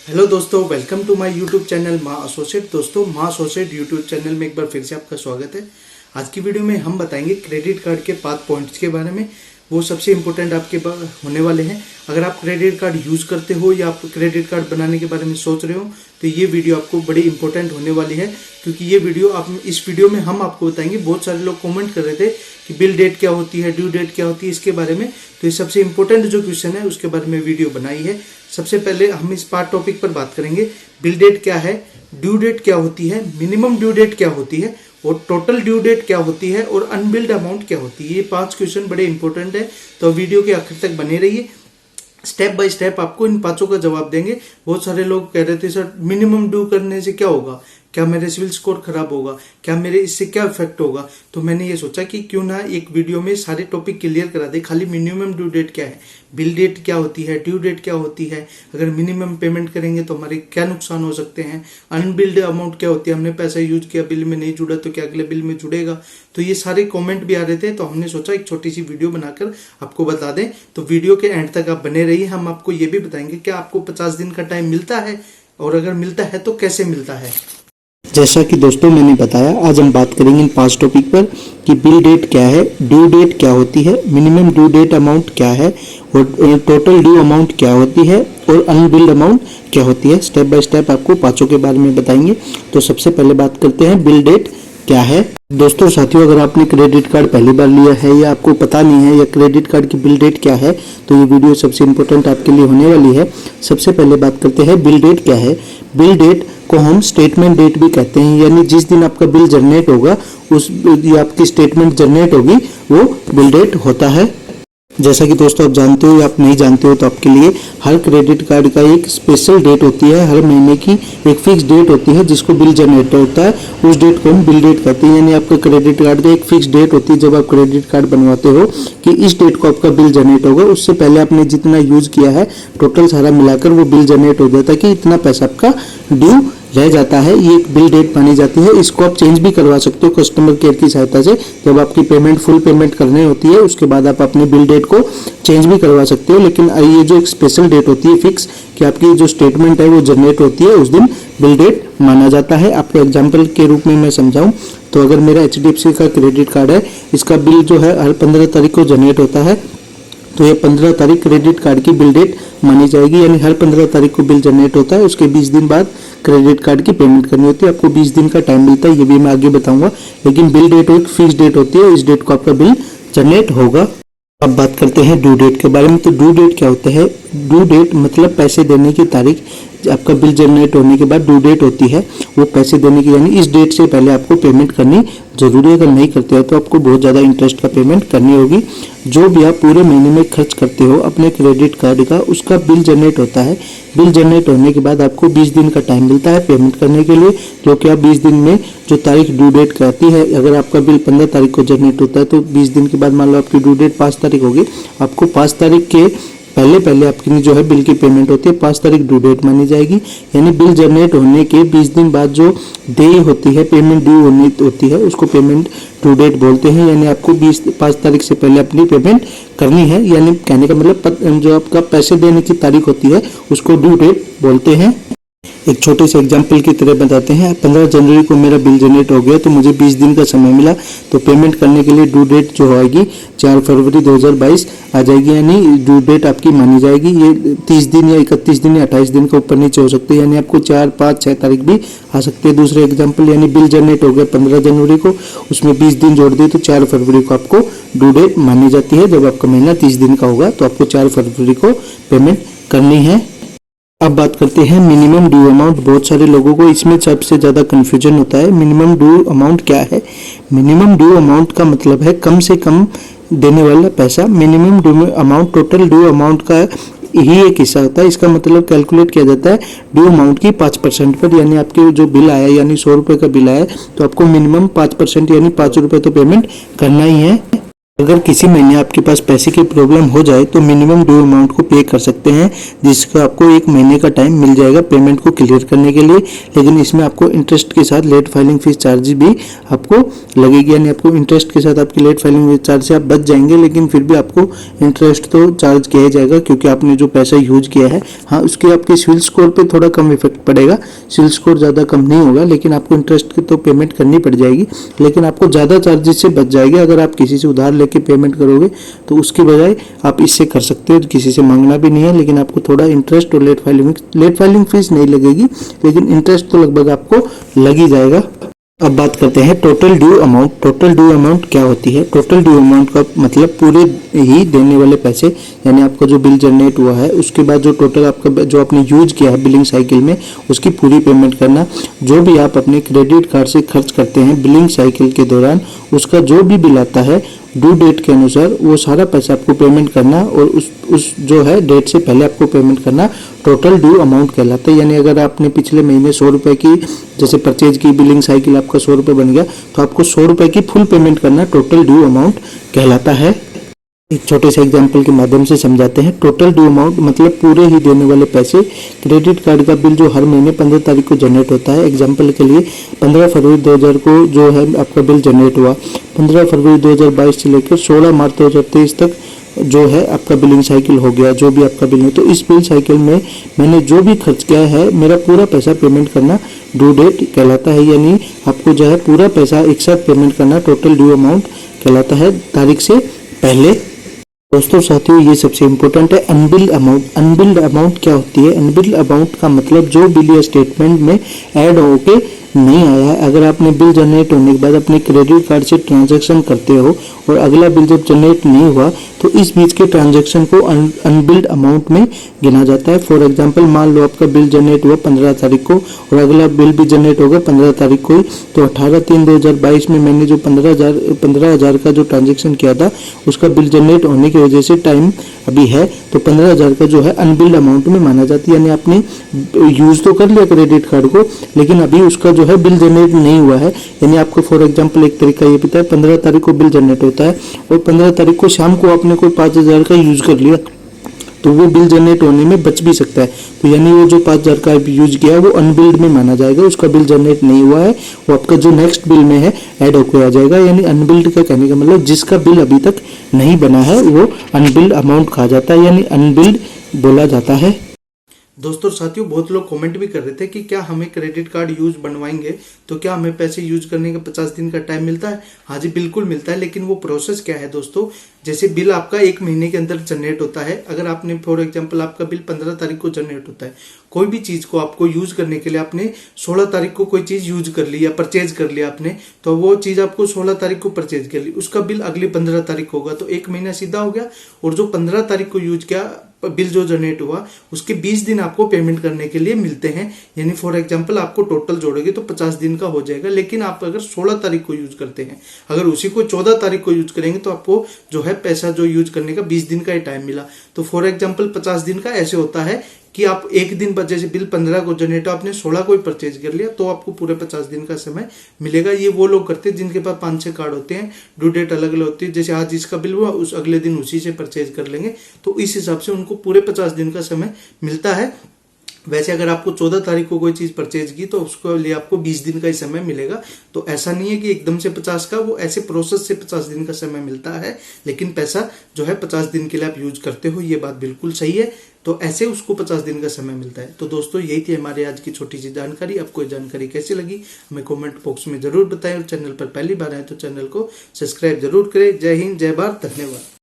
Hello दोस्तों, welcome to my YouTube channel Maa associate. दोस्तों, Maa associate YouTube channel में एक बार फिर से आपका स्वागत है। आज की वीडियो में हम बताएंगे क्रेडिट कार्ड के 5 पॉइंट्स के बारे में। वो सबसे इम्पोर्टेंट आपके होने वाले हैं। अगर आप क्रेडिट कार्ड यूज़ करते हो या आप क्रेडिट कार्ड बनाने के बारे में सोच रहे हो तो ये वीडियो आपको बड़ी इंपॉर्टेंट होने वाली है, क्योंकि ये वीडियो इस वीडियो में हम आपको बताएंगे। बहुत सारे लोग कमेंट कर रहे थे कि बिल डेट क्या होती है, ड्यू डेट क्या होती है, इसके बारे में। तो ये सबसे इम्पोर्टेंट जो क्वेश्चन है उसके बारे में वीडियो बनाई है। सबसे पहले हम इस पार्ट टॉपिक पर बात करेंगे। बिल डेट क्या है, ड्यू डेट क्या होती है, मिनिमम ड्यू डेट क्या होती है और टोटल ड्यू डेट क्या होती है और अनबिल्ड अमाउंट क्या होती है। ये 5 क्वेश्चन बड़े इंपॉर्टेंट है, तो वीडियो के आखिर तक बने रहिए। स्टेप बाय स्टेप आपको इन 5 का जवाब देंगे। बहुत सारे लोग कह रहे थे सर मिनिमम ड्यू करने से क्या होगा, क्या मेरे सिविल स्कोर खराब होगा, क्या मेरे इससे क्या इफेक्ट होगा। तो मैंने ये सोचा कि क्यों ना एक वीडियो में सारे टॉपिक क्लियर करा दे। खाली मिनिमम ड्यू डेट क्या है, बिल डेट क्या होती है, ड्यू डेट क्या होती है, अगर मिनिमम पेमेंट करेंगे तो हमारे क्या नुकसान हो सकते हैं, अनबिल्ड अमाउंट क्या होती है, हमने पैसा यूज किया बिल में नहीं जुड़ा तो क्या अगले बिल में जुड़ेगा। तो ये सारे कमेंट भी आ रहे थे, तो हमने सोचा एक छोटी सी वीडियो बनाकर आपको बता दें। तो वीडियो के एंड तक आप बने रहिए। हम आपको ये भी बताएंगे कि आपको 50 दिन का टाइम मिलता है और अगर मिलता है तो कैसे मिलता है। जैसा कि दोस्तों मैंने बताया, आज हम बात करेंगे इन 5 टॉपिक पर कि बिल डेट क्या है, ड्यू डेट क्या होती है, मिनिमम ड्यू डेट अमाउंट क्या है और टोटल ड्यू अमाउंट क्या होती है और अनबिल्ड अमाउंट क्या होती है। स्टेप बाय स्टेप आपको 5 के बारे में बताएंगे। तो सबसे पहले बात करते हैं बिल डेट क्या है। दोस्तों साथियों, अगर आपने क्रेडिट कार्ड पहली बार लिया है या आपको पता नहीं है या क्रेडिट कार्ड की बिल डेट क्या है, तो ये वीडियो सबसे इम्पोर्टेंट आपके लिए होने वाली है। सबसे पहले बात करते हैं बिल डेट क्या है। बिल डेट को हम स्टेटमेंट डेट भी कहते हैं, यानी जिस दिन आपका बिल जनरेट होगा उस आपकी स्टेटमेंट जनरेट होगी वो बिल डेट होता है। जैसा कि दोस्तों आप जानते हो या आप नहीं जानते हो तो आपके लिए हर क्रेडिट कार्ड का एक स्पेशल डेट होती है। हर महीने की एक फिक्स डेट होती है जिसको बिल जनरेट होता है, उस डेट को हम बिल डेट कहते हैं। यानी आपका क्रेडिट कार्ड का एक फिक्स डेट होती है जब आप क्रेडिट कार्ड बनवाते हो कि इस डेट को आपका बिल जनरेट होगा। उससे पहले आपने जितना यूज किया है टोटल सारा मिलाकर वो बिल जनरेट हो जाता है कि इतना पैसा आपका ड्यू रह जाता है। ये एक बिल डेट मानी जाती है। इसको आप चेंज भी करवा सकते हो कस्टमर केयर की सहायता से। जब आपकी पेमेंट फुल पेमेंट करनी होती है उसके बाद आप अपने बिल डेट को चेंज भी करवा सकते हो। लेकिन ये जो एक स्पेशल डेट होती है फिक्स कि आपकी जो स्टेटमेंट है वो जनरेट होती है, उस दिन बिल डेट माना जाता है। आपको एग्जाम्पल के रूप में मैं समझाऊं तो अगर मेरा HDFC का क्रेडिट कार्ड है, इसका बिल जो है हर 15 तारीख को जनरेट होता है, तो ये 15 तारीख क्रेडिट कार्ड की बिल डेट मानी जाएगी। यानी हर 15 तारीख को बिल जनरेट होता है, उसके 20 दिन बाद क्रेडिट कार्ड की पेमेंट करनी होती है। आपको 20 दिन का टाइम मिलता है, ये भी मैं आगे बताऊंगा। लेकिन बिल डेट एक फिक्स डेट होती है, इस डेट को आपका बिल जनरेट होगा। अब बात करते हैं ड्यू डेट के बारे में। तो ड्यू डेट क्या होता है? ड्यू डेट मतलब पैसे देने की तारीख। आपका बिल जनरेट होने के बाद ड्यू डेट होती है वो पैसे देने की, यानी इस डेट से पहले आपको पेमेंट करनी जरूरी है। अगर नहीं करते हो तो आपको बहुत ज़्यादा इंटरेस्ट का पेमेंट करनी होगी। जो भी आप पूरे महीने में खर्च करते हो अपने क्रेडिट कार्ड का, उसका बिल जनरेट होता है। बिल जनरेट होने के बाद आपको 20 दिन का टाइम मिलता है पेमेंट करने के लिए, जो कि आप 20 दिन में जो तारीख ड्यू डेट कहती है, अगर आपका बिल 15 तारीख को जनरेट होता है तो 20 दिन के बाद मान लो आपकी ड्यू डेट 5 तारीख होगी, आपको 5 तारीख के पहले आपकी जो है बिल की पेमेंट होती है 5 तारीख ड्यू डेट मानी जाएगी। यानी बिल जनरेट होने के 20 दिन बाद जो देय होती है, पेमेंट ड्यू होनी होती है, उसको पेमेंट ड्यू डेट बोलते हैं। यानी आपको 5 तारीख से पहले अपनी पेमेंट करनी है। यानी कहने का मतलब जो आपका पैसे देने की तारीख होती है उसको ड्यू डेट बोलते हैं। एक छोटे से एग्जाम्पल की तरह बताते हैं। 15 जनवरी को मेरा बिल जनरेट हो गया तो मुझे 20 दिन का समय मिला, तो पेमेंट करने के लिए ड्यू डेट जो आएगी 4 फरवरी 2022 आ जाएगी। यानी ड्यू डेट आपकी मानी जाएगी। ये 30 दिन या 31 दिन या 28 दिन के ऊपर नीचे हो सकते हैं, यानी आपको 4, 5, 6 तारीख भी आ सकते हैं। दूसरे एग्जाम्पल, यानी बिल जनरेट हो गया 15 जनवरी को, उसमें 20 दिन जोड़ दिए तो 4 फरवरी को आपको ड्यू डेट मानी जाती है। जब आपका महीना 30 दिन का होगा तो आपको 4 फरवरी को पेमेंट करनी है। अब बात करते हैं मिनिमम ड्यू अमाउंट। बहुत सारे लोगों को इसमें सबसे ज़्यादा कन्फ्यूजन होता है। मिनिमम ड्यू अमाउंट क्या है? मिनिमम ड्यू अमाउंट का मतलब है कम से कम देने वाला पैसा। Minimum due amount total due amount का ही एक हिस्सा होता है। इसका मतलब कैलकुलेट किया जाता है ड्यू अमाउंट की 5% पर। यानी आपके जो बिल आया, यानी 100 रुपये का बिल आया, तो आपको मिनिमम 5% यानी 5 रुपये तो पेमेंट करना ही है। अगर किसी महीने आपके पास पैसे की प्रॉब्लम हो जाए तो मिनिमम ड्यू अमाउंट को पे कर सकते हैं, जिसका आपको 1 महीने का टाइम मिल जाएगा पेमेंट को क्लियर करने के लिए। लेकिन इसमें आपको इंटरेस्ट के साथ लेट फाइलिंग फीस चार्ज भी आपको लगेगी, यानी आपको इंटरेस्ट के साथ आपकी लेट फाइलिंग फीस चार्ज से आप बच जाएंगे, लेकिन फिर भी आपको इंटरेस्ट तो चार्ज किया जाएगा क्योंकि आपने जो पैसा यूज किया है। हाँ, उसके आपके सिविल स्कोर पर थोड़ा कम इफेक्ट पड़ेगा, सिविल स्कोर ज़्यादा कम नहीं होगा, लेकिन आपको इंटरेस्ट की तो पेमेंट करनी पड़ जाएगी, लेकिन आपको ज़्यादा चार्जेस से बच जाएगी। अगर आप किसी से उधार लेके पेमेंट करोगे तो उसकी बजाय आप इससे कर सकते हो, किसी से मांगना भी नहीं है, लेकिन आपको थोड़ा इंटरेस्ट और लेट फाइलिंग फीस नहीं लगेगी, लेकिन इंटरेस्ट तो लगभग आपको लग ही जाएगा। अब बात करते हैं total due amount. Total due amount क्या होती है? टोटल ड्यू अमाउंट का मतलब पूरे ही देने वाले पैसे, यानी आपका जो बिल जनरेट हुआ है उसके बाद जो टोटल आपका जो आपने यूज किया है बिलिंग साइकिल में उसकी पूरी पेमेंट करना। जो भी आप अपने क्रेडिट कार्ड से खर्च करते हैं बिलिंग साइकिल के दौरान, उसका जो भी बिल आता है ड्यू डेट के अनुसार वो सारा पैसा आपको पेमेंट करना, और उस जो है डेट से पहले आपको पेमेंट करना टोटल ड्यू अमाउंट कहलाता है। यानी अगर आपने पिछले महीने 100 रुपये की जैसे परचेज की, बिलिंग साइकिल आपका 100 रुपये बन गया, तो आपको 100 रुपये की फुल पेमेंट करना टोटल ड्यू अमाउंट कहलाता है। एक छोटे से एग्जाम्पल के माध्यम से समझाते हैं। टोटल ड्यू अमाउंट मतलब पूरे ही देने वाले पैसे। क्रेडिट कार्ड का बिल जो हर महीने 15 तारीख को जनरेट होता है, एग्जाम्पल के लिए 15 फरवरी 2000 को जो है आपका बिल जनरेट हुआ, 15 फरवरी 2022 से लेकर 16 मार्च 2023 तक जो है आपका बिलिंग साइकिल हो गया, जो भी आपका बिल है। तो इस बिल साइकिल में मैंने जो भी खर्च किया है मेरा पूरा पैसा पेमेंट करना ड्यू डेट कहलाता है, यानी आपको जो है पूरा पैसा एक साथ पेमेंट करना टोटल ड्यू अमाउंट कहलाता है तारीख से पहले। दोस्तों साथियों, ये सबसे इम्पोर्टेंट है अनबिल्ड अमाउंट। अनबिल्ड अमाउंट क्या होती है? अनबिल्ड अमाउंट का मतलब जो बिल या स्टेटमेंट में ऐड होके नहीं आया है। अगर आपने बिल जनरेट होने के बाद अपने क्रेडिट कार्ड से ट्रांजैक्शन करते हो और अगला बिल जब जनरेट नहीं हुआ तो इस बीच के ट्रांजैक्शन को अनबिल्ड अमाउंट में गिना जाता है। फॉर एग्जांपल, मान लो आपका बिल जनरेट हुआ 15 तारीख को और अगला बिल भी जनरेट होगा 15 तारीख को ही, तो 18/3/2022 में मैंने जो 15,000 का जो ट्रांजेक्शन किया था उसका बिल जनरेट होने की वजह से टाइम अभी है, तो 15,000 का जो है अनबिल्ड अमाउंट में माना जाती है। यानी आपने यूज तो कर लिया क्रेडिट कार्ड को, लेकिन अभी उसका जो है बिल जनरेट नहीं हुआ है। यानी आपको फॉर एग्जांपल एक तरीका ये पता है, 15 तारीख को बिल जनरेट होता है और 15 तारीख को शाम को आपने कोई 5,000 का यूज कर लिया, तो वो बिल जनरेट होने में बच भी सकता है। तो यानी वो जो 5,000 का यूज किया है वो अनबिल्ड में माना जाएगा, उसका बिल जनरेट नहीं हुआ है, वो आपका जो नेक्स्ट बिल में है ऐड होकर आ जाएगा। यानी अनबिल्ड का कहने का मतलब जिसका बिल अभी तक नहीं बना है वो अनबिल्ड अमाउंट कहा जाता है, यानी अनबिल्ड बोला जाता है। दोस्तों साथियों, बहुत लोग कमेंट भी कर रहे थे कि क्या हमें क्रेडिट कार्ड यूज बनवाएंगे तो क्या हमें पैसे यूज करने का 50 दिन का टाइम मिलता है? हाँ जी, बिल्कुल मिलता है, लेकिन वो प्रोसेस क्या है दोस्तों? जैसे बिल आपका 1 महीने के अंदर जनरेट होता है। अगर आपने फॉर एग्जांपल आपका बिल 15 तारीख को जनरेट होता है, कोई भी चीज को आपको यूज करने के लिए आपने 16 तारीख को कोई चीज यूज कर ली या परचेज कर लिया आपने, तो वो चीज आपको 16 तारीख को परचेज कर ली, उसका बिल अगले 15 तारीख होगा, तो 1 महीना सीधा हो गया। और जो 15 तारीख को यूज किया बिल जो जनरेट हुआ उसके 20 दिन आपको पेमेंट करने के लिए मिलते हैं। यानी फॉर एग्जांपल आपको टोटल जोड़ोगे तो 50 दिन का हो जाएगा। लेकिन आप अगर 16 तारीख को यूज करते हैं, अगर उसी को 14 तारीख को यूज करेंगे तो आपको जो है पैसा जो यूज करने का 20 दिन का ही टाइम मिला। तो फॉर एग्जांपल 50 दिन का ऐसे होता है कि आप एक दिन बाद जैसे बिल 15 को जनरेट आपने 16 को ही परचेज कर लिया तो आपको पूरे 50 दिन का समय मिलेगा। ये वो लोग करते हैं जिनके पास 5-6 कार्ड होते हैं, ड्यू डेट अलग अलग होती है, जैसे आज इसका बिल हुआ उस अगले दिन उसी से परचेज कर लेंगे, तो इस हिसाब से उनको पूरे 50 दिन का समय मिलता है। वैसे अगर आपको 14 तारीख को कोई चीज परचेज की तो उसके लिए आपको 20 दिन का ही समय मिलेगा। तो ऐसा नहीं है कि एकदम से 50 का, वो ऐसे प्रोसेस से 50 दिन का समय मिलता है, लेकिन पैसा जो है 50 दिन के लिए आप यूज करते हो, ये बात बिल्कुल सही है। तो ऐसे उसको 50 दिन का समय मिलता है। तो दोस्तों यही थी हमारे आज की छोटी सी जानकारी। आपको ये जानकारी कैसी लगी हमें कमेंट बॉक्स में जरूर बताएं, और चैनल पर पहली बार आए तो चैनल को सब्सक्राइब जरूर करें। जय हिंद, जय भारत, धन्यवाद।